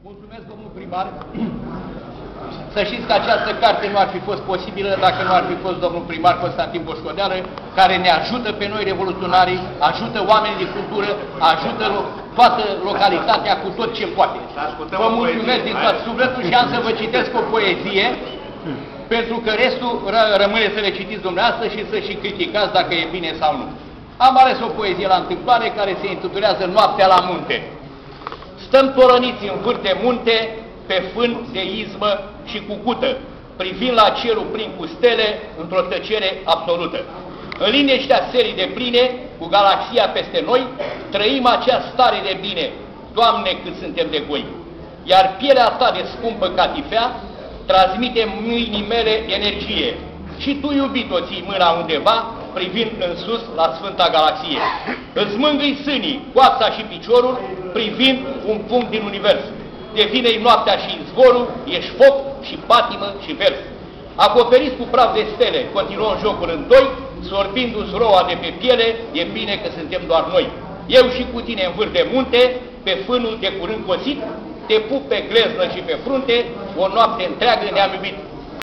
Mulțumesc, domnul primar. Să știți că această carte nu ar fi fost posibilă dacă nu ar fi fost domnul primar Constantin Boșcodeală, care ne ajută pe noi revoluționarii, ajută oamenii de cultură, ajută toată localitatea cu tot ce poate. Vă mulțumesc din tot sufletul și am să vă citesc o poezie, pentru că restul rămâne să le citiți dumneavoastră și să și criticați dacă e bine sau nu. Am ales o poezie la întâmplare care se intitulează Noaptea la munte. Stăm torăniți în vârf de munte, pe fân de izmă și cu cută, privind la cerul plin cu stele, într-o tăcere absolută. În liniștea serii de pline, cu galaxia peste noi, trăim acea stare de bine, Doamne, cât suntem de goi. Iar pielea ta de scumpă catifea transmite mâinii mele energie. Și tu, iubit, o ții mâna undeva, privind în sus la Sfânta Galaxie. Îți mângâi sânii, coața și piciorul, privind un punct din univers. Devine-i noaptea și izvorul, ești foc și patimă și vers. Acoperiți cu praf de stele, continuăm jocul în doi, sorbindu-ți roa de pe piele, e bine că suntem doar noi. Eu și cu tine în vârf de munte, pe fânul de curând cosit, te pup pe gleznă și pe frunte, o noapte întreagă ne-am iubit.